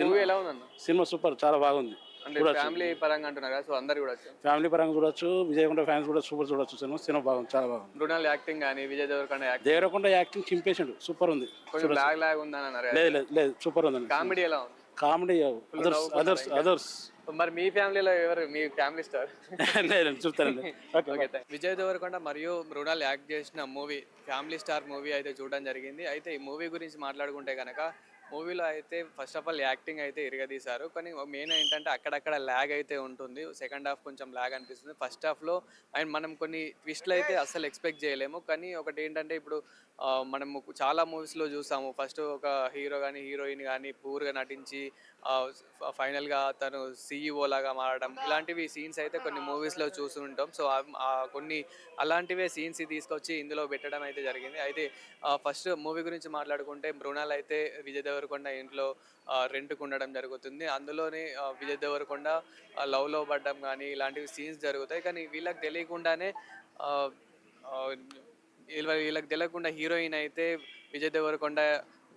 Movie ఎలా ఉందన్న? Cinema super, చాలా బాగుంది. అంటే ఫ్యామిలీ పరంగా అంటున్నారు కదా, సో అందరు చూడొచ్చు. ఫ్యామిలీ పరంగా చూడొచ్చు, విజయకొండ ఫ్యాన్స్ కూడా సూపర్ చూడొచ్చు. సినిమా బాగుంది, చాలా బాగుంది. మృణాల్ యాక్టింగ్ కానీ విజయ్ దేవరకొండ యాక్టింగ్, దేవరకొండ యాక్టింగ్ చింపేసాడు, సూపర్ ఉంది. కొంచెం లాగ్ ఉందని అన్నారు. లేదు లేదు లేదు, సూపర్ ఉంది. కామెడీ ఎలా ఉంది? Comedy others. మరి మీ ఫ్యామిలీలో ఎవరు మీ ఫ్యామిలీ స్టార్? లేదండి, చూస్తానండి. విజయ్ దేవరకొండ మరియు మృణాల్ యాక్ట్ చేసిన మూవీ ఫ్యామిలీ స్టార్ మూవీ అయితే చూడడం జరిగింది. అయితే ఈ మూవీ గురించి మాట్లాడుకుంటే కనుక మూవీలో అయితే ఫస్ట్ ఆఫ్ ఆల్ యాక్టింగ్ అయితే ఇరగదీశారు. కానీ మెయిన్ ఏంటంటే అక్కడక్కడ ల్యాగ్ అయితే ఉంటుంది. సెకండ్ హాఫ్ కొంచెం ల్యాగ్ అనిపిస్తుంది. ఫస్ట్ హాఫ్లో అండ్ మనం కొన్ని ట్విస్ట్లు అయితే అస్సలు ఎక్స్పెక్ట్ చేయలేము. కానీ ఒకటి ఏంటంటే ఇప్పుడు మనము చాలా మూవీస్లో చూసాము. ఫస్ట్ ఒక హీరో కానీ హీరోయిన్ కానీ పూర్గా నటించి ఫైనల్గా తను CEO లాగా మారడం, ఇలాంటివి సీన్స్ అయితే కొన్ని మూవీస్లో చూస్తుంటాం. సో కొన్ని అలాంటివే సీన్స్ తీసుకొచ్చి ఇందులో పెట్టడం అయితే జరిగింది. అయితే ఫస్ట్ మూవీ గురించి మాట్లాడుకుంటే మృణాల్ అయితే విజయ్ దేవరకొండ ఇంట్లో రెంట్కు ఉండడం జరుగుతుంది. అందులోనే విజయ్ దేవరకొండ లవ్లో పడ్డం కానీ ఇలాంటివి సీన్స్ జరుగుతాయి. కానీ వీళ్ళకి తెలియకుండానే వీళ్ళకి తెలియకుండా హీరోయిన్ అయితే విజయ్ దేవరకొండ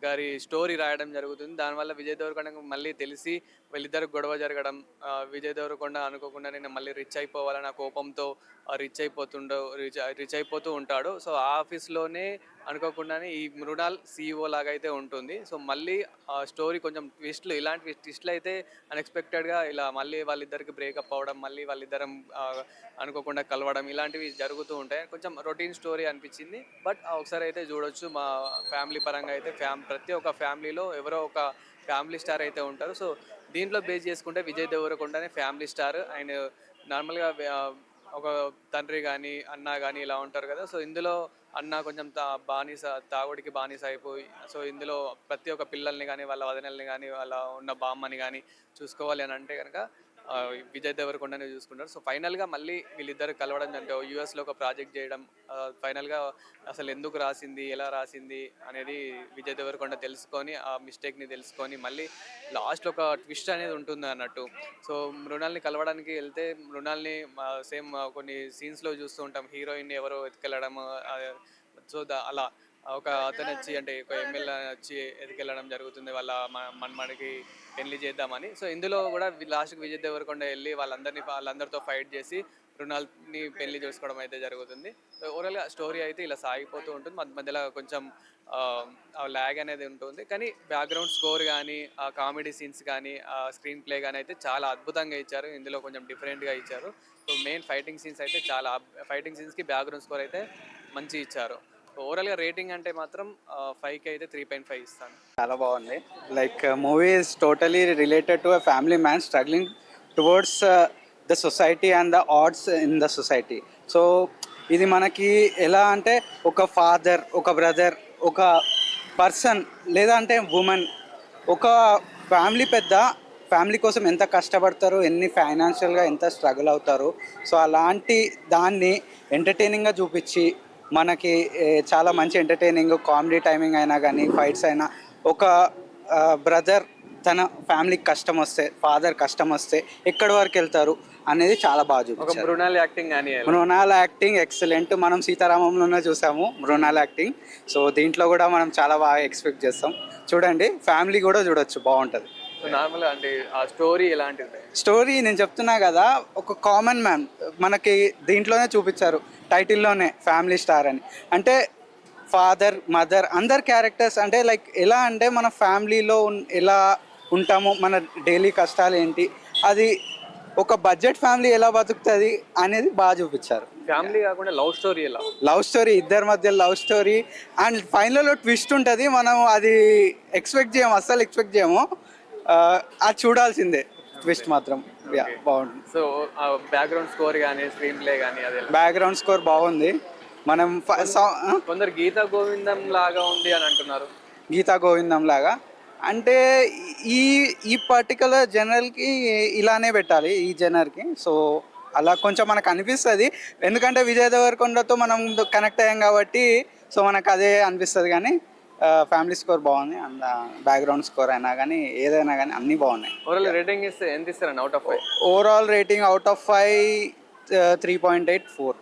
గారి స్టోరీ రాయడం జరుగుతుంది. దానివల్ల విజయ్ దేవరకొండకు మళ్ళీ తెలిసి వీళ్ళిద్దరు గొడవ జరగడం, విజయ్ దేవరకొండ అనుకోకుండా నేను మళ్ళీ రిచ్ అయిపోవాలన్న కోపంతో రిచ్ అయిపోతూ ఉంటాడు. సో ఆ ఆఫీస్లోనే అనుకోకుండానే ఈ మృణాల్ CEO లాగా అయితే ఉంటుంది. సో మళ్ళీ ఆ స్టోరీ కొంచెం ట్విస్ట్లు, ఇలాంటి ట్విస్ట్లు అయితే అన్ఎక్స్పెక్టెడ్గా ఇలా మళ్ళీ వాళ్ళిద్దరికి బ్రేకప్ అవ్వడం, మళ్ళీ వాళ్ళిద్దరం అనుకోకుండా కలవడం, ఇలాంటివి జరుగుతూ ఉంటాయి. కొంచెం రొటీన్ స్టోరీ అనిపించింది. బట్ ఒకసారి అయితే చూడొచ్చు. మా ఫ్యామిలీ పరంగా అయితే ప్రతి ఒక్క ఫ్యామిలీలో ఎవరో ఒక ఫ్యామిలీ స్టార్ అయితే ఉంటారు. సో దీంట్లో బేస్ చేసుకుంటే విజయ్ దేవరకొండనే ఫ్యామిలీ స్టార్. ఆయన నార్మల్గా ఒక తండ్రి కానీ అన్న కానీ ఇలా ఉంటారు కదా. సో ఇందులో అన్న కొంచెం తాగుడికి బానిస అయిపోయి, సో ఇందులో ప్రతి ఒక్క పిల్లల్ని కానీ వాళ్ళ వదినల్ని కానీ వాళ్ళ ఉన్న బామ్మని కానీ చూసుకోవాలి అని అంటే కనుక విజయ్ దేవరకొండనే చూసుకుంటారు. సో ఫైనల్గా మళ్ళీ వీళ్ళిద్దరు కలవడం అంటే యూఎస్లో ఒక ప్రాజెక్ట్ చేయడం, ఫైనల్గా అసలు ఎందుకు రాసింది, ఎలా రాసింది అనేది విజయ్ దేవరకొండ తెలుసుకొని ఆ మిస్టేక్ని తెలుసుకొని మళ్ళీ లాస్ట్లో ఒక ట్విస్ట్ అనేది ఉంటుంది అన్నట్టు. సో మృణాల్ని కలవడానికి వెళ్తే మృణాల్ని సేమ్ కొన్ని సీన్స్లో చూస్తూ ఉంటాం, హీరోయిన్ ఎవరో ఎత్తుకెళ్ళడం. సో అలా ఒక అతను వచ్చి అంటే ఒక ఎమ్మెల్యే వచ్చి ఎదికెళ్ళడం జరుగుతుంది వాళ్ళ మనకి పెళ్లి చేద్దామని. సో ఇందులో కూడా లాస్ట్కి విజయ్ దేవరకొండ వెళ్ళి వాళ్ళందరితో ఫైట్ చేసి మృణాల్ని పెళ్లి చేసుకోవడం అయితే జరుగుతుంది. ఓవరాల్గా స్టోరీ అయితే ఇలా సాగిపోతూ ఉంటుంది. మధ్యలో కొంచెం ల్యాగ్ అనేది ఉంటుంది. కానీ బ్యాక్గ్రౌండ్ స్కోర్ కానీ ఆ కామెడీ సీన్స్ కానీ ఆ స్క్రీన్ ప్లే కానీ అయితే చాలా అద్భుతంగా ఇచ్చారు. ఇందులో కొంచెం డిఫరెంట్గా ఇచ్చారు. సో మెయిన్ ఫైటింగ్ సీన్స్ అయితే చాలా ఫైటింగ్ సీన్స్కి బ్యాక్గ్రౌండ్ స్కోర్ అయితే మంచి ఇచ్చారు. ఓవరాల్గా రేటింగ్ అంటే మాత్రం 5కి అయితే 3.5 ఇస్తాను. చాలా బాగుంది. Like movie is totally related to a family man struggling towards the society and the odds in the society. So ఇది మనకి ఎలా అంటే ఒక ఫాదర్, ఒక బ్రదర్, ఒక పర్సన్ లేదంటే ఉమెన్, ఒక ఫ్యామిలీ కోసం ఎంత కష్టపడతారు, ఎన్ని ఫైనాన్షియల్గా ఎంత స్ట్రగుల్ అవుతారు. సో అలాంటి దాన్ని ఎంటర్టైనింగ్గా చూపించి మనకి చాలా మంచి ఎంటర్టైనింగ్ కామెడీ టైమింగ్ అయినా కానీ ఫైట్స్ అయినా, ఒక బ్రదర్ తన ఫ్యామిలీకి కష్టం వస్తే, ఫాదర్ కష్టం వస్తే ఎక్కడి వరకు వెళ్తారు అనేది చాలా బాగా చూపించారు. Mrunal acting excellent. మనం సీతారామంలోనే చూసాము మృణాల్ యాక్టింగ్. సో దీంట్లో కూడా మనం చాలా బాగా ఎక్స్పెక్ట్ చేస్తాం. చూడండి, ఫ్యామిలీ కూడా చూడొచ్చు, బాగుంటుంది. నార్మల్ అంటే ఆ స్టోరీ ఎలాంటిది? స్టోరీ నేను చెప్తున్నా కదా, ఒక కామన్ మ్యాన్ మనకి దీంట్లోనే చూపించారు, టైటిల్లోనే ఫ్యామిలీ స్టార్ అని. అంటే ఫాదర్, మదర్, అందరు క్యారెక్టర్స్ అంటే లైక్ ఎలా అంటే మన ఫ్యామిలీలో ఎలా ఉంటామో, మన డైలీ కష్టాలు ఏంటి, అది ఒక బడ్జెట్ ఫ్యామిలీ ఎలా బతుకుతుంది అనేది బాగా చూపించారు. ఫ్యామిలీ కాకుండా లవ్ స్టోరీ, ఇద్దరి మధ్య లవ్ స్టోరీ అండ్ ఫైనల్లో ట్విస్ట్ ఉంటుంది. మనం అది అస్సలు ఎక్స్పెక్ట్ చేయము. అది చూడాల్సిందే ట్విస్ట్ మాత్రం. బాగుంది. సో బ్యాక్గ్రౌండ్ స్కోర్ కానీ స్క్రీన్ ప్లే కానీ అదే బ్యాక్గ్రౌండ్ స్కోర్ బాగుంది. మనం కొందరు గీతా గోవిందం లాగా ఉంది అని అంటున్నారు. గీతా గోవిందం లాగా అంటే ఈ పర్టికులర్ జనరల్కి ఇలానే పెట్టాలి, ఈ జనర్కి. సో అలా కొంచెం మనకు అనిపిస్తుంది, ఎందుకంటే విజయ్ దేవరకొండతో మనం కనెక్ట్ అయ్యాం కాబట్టి. సో మనకు అదే అనిపిస్తుంది. కానీ ఫ్యామిలీ స్కోర్ బాగుంది, అండ్ బ్యాక్గ్రౌండ్ స్కోర్ అయినా కానీ ఏదైనా కానీ అన్నీ బాగున్నాయి. ఓవరాల్ రేటింగ్ ఇస్తే ఎంత ఇస్తారండి out of 5? Overall rating out of 5 3.84.